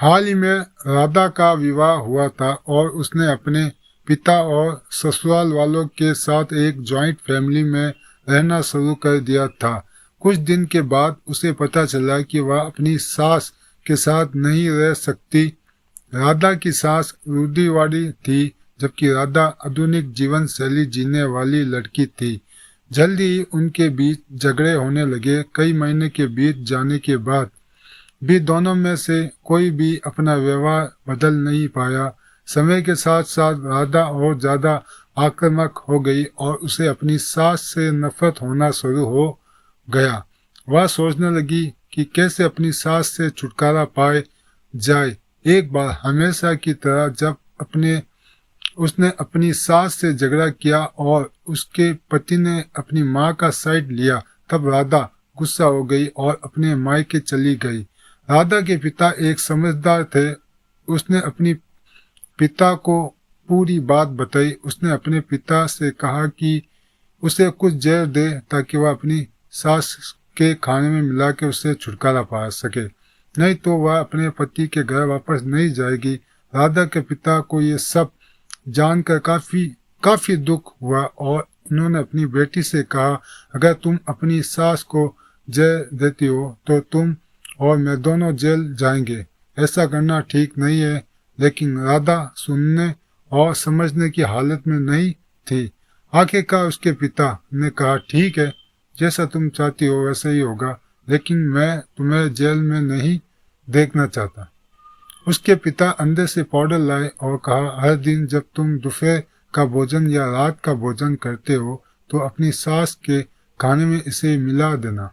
हाल ही में राधा का विवाह हुआ था और उसने अपने पिता और ससुराल वालों के साथ एक जॉइंट फैमिली में रहना शुरू कर दिया था। कुछ दिन के बाद उसे पता चला कि वह अपनी सास के साथ नहीं रह सकती। राधा की सास रूढ़िवादी थी, जबकि राधा आधुनिक जीवन शैली जीने वाली लड़की थी। जल्दी ही उनके बीच झगड़े होने लगे। कई महीने के बीत जाने के बाद भी दोनों में से कोई भी अपना व्यवहार बदल नहीं पाया। समय के साथ साथ राधा और ज्यादा आक्रामक हो गई और उसे अपनी सास से नफरत होना शुरू हो गया। वह सोचने लगी कि कैसे अपनी सास से छुटकारा पाए जाए। एक बार हमेशा की तरह जब उसने अपनी सास से झगड़ा किया और उसके पति ने अपनी माँ का साइड लिया, तब राधा गुस्सा हो गई और अपने मायके चली गई। राधा के पिता एक समझदार थे। उसने अपनी पिता को पूरी बात बताई। उसने अपने पिता से कहा कि उसे कुछ जहर दे ताकि वह अपनी सास के खाने में मिला के उससे छुटकारा पा सके, नहीं तो वह अपने पति के घर वापस नहीं जाएगी। राधा के पिता को ये सब जानकर काफी दुख हुआ और उन्होंने अपनी बेटी से कहा, अगर तुम अपनी सास को जहर देती हो तो तुम और मैं दोनों जेल जाएंगे। ऐसा करना ठीक नहीं है। लेकिन राधा सुनने और समझने की हालत में नहीं थी। आखिरकार उसके पिता ने कहा, ठीक है, जैसा तुम चाहती हो वैसा ही होगा, लेकिन मैं तुम्हें जेल में नहीं देखना चाहता। उसके पिता अंदर से पाउडर लाए और कहा, हर दिन जब तुम दोपहर का भोजन या रात का भोजन करते हो तो अपनी सास के खाने में इसे मिला देना।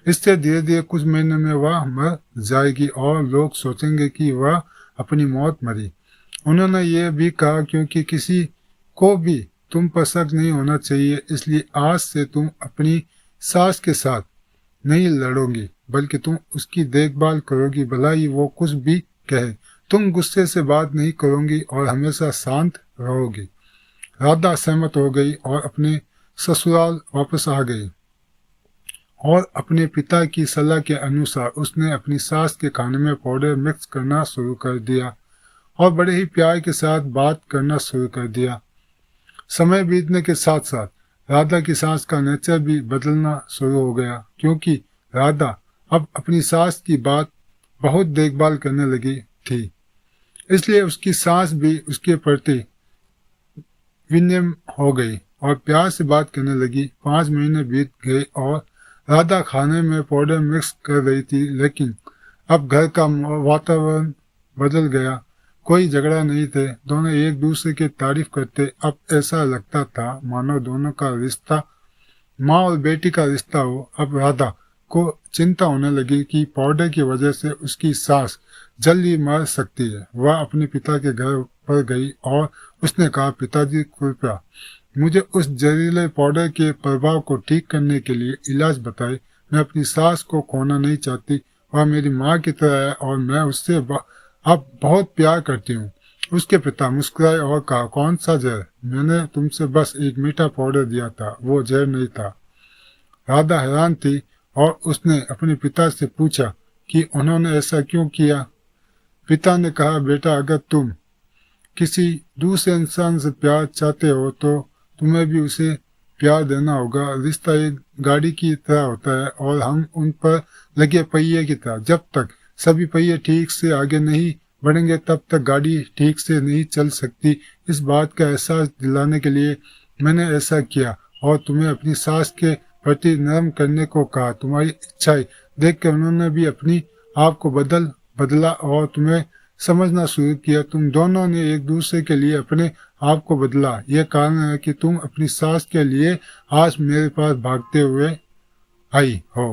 इससे धीरे धीरे कुछ महीने में वह मर जाएगी और लोग सोचेंगे कि वह अपनी मौत मरी। उन्होंने ये भी कहा, क्योंकि किसी को भी तुम पर शक नहीं होना चाहिए, इसलिए आज से तुम अपनी सास के साथ नहीं लड़ोगी, बल्कि तुम उसकी देखभाल करोगी, भला ही वो कुछ भी कहे। तुम गुस्से से बात नहीं करोगी और हमेशा शांत रहोगी। राधा सहमत हो गई और अपने ससुराल वापस आ गई और अपने पिता की सलाह के अनुसार उसने अपनी सास के खाने में पाउडर मिक्स करना शुरू कर दिया और बड़े ही प्यार के साथ बात करना शुरू कर दिया। समय बीतने के साथ साथ राधा की सास का नेचर भी बदलना शुरू हो गया, क्योंकि राधा अब अपनी सास की बात बहुत देखभाल करने लगी थी। इसलिए उसकी सास भी उसके प्रति विनम्र हो गई और प्यार से बात करने लगी। 5 महीने बीत गए और राधा खाने में पाउडर मिक्स कर रही थी, लेकिन अब घर का वातावरण बदल गया। कोई झगड़ा नहीं थे, दोनों एक दूसरे की तारीफ करते। अब ऐसा लगता था मानो दोनों का रिश्ता माँ और बेटी का रिश्ता हो। अब राधा को चिंता होने लगी कि पाउडर की वजह से उसकी सास जल्दी मर सकती है। वह अपने पिता के घर पर गई और उसने कहा, पिताजी कृपया मुझे उस जहरीले पाउडर के प्रभाव को ठीक करने के लिए इलाज बताए। मैं अपनी सास को खोना नहीं चाहती। वह मेरी माँ की तरह है और मैं उससे अब बहुत प्यार करती हूँ। उसके पिता मुस्कुराए और कहा, कौन सा जहर? मैंने तुमसे बस एक मीठा पाउडर दिया था, वो जहर नहीं था। राधा हैरान थी और उसने अपने पिता से पूछा कि उन्होंने ऐसा क्यों किया। पिता ने कहा, बेटा, अगर तुम किसी दूसरे इंसान से प्यार चाहते हो तो तुम्हें भी उसे प्यार देना होगा। रिश्ता एक गाड़ी की तरह होता है और हम उन पर लगे पहिए की तरह। जब तक सभी पहिए ठीक से आगे नहीं बढ़ेंगे तब तक गाड़ी ठीक से नहीं चल सकती। इस बात का एहसास दिलाने के लिए मैंने ऐसा किया और तुम्हें अपनी सास के प्रति नरम करने को कहा। तुम्हारी इच्छाएं देख कर उन्होंने भी अपनी आप को बदला और तुम्हें समझना शुरू किया। तुम दोनों ने एक दूसरे के लिए अपने आप को बदला। यह कारण है कि तुम अपनी सास के लिए आज मेरे पास भागते हुए आई हो।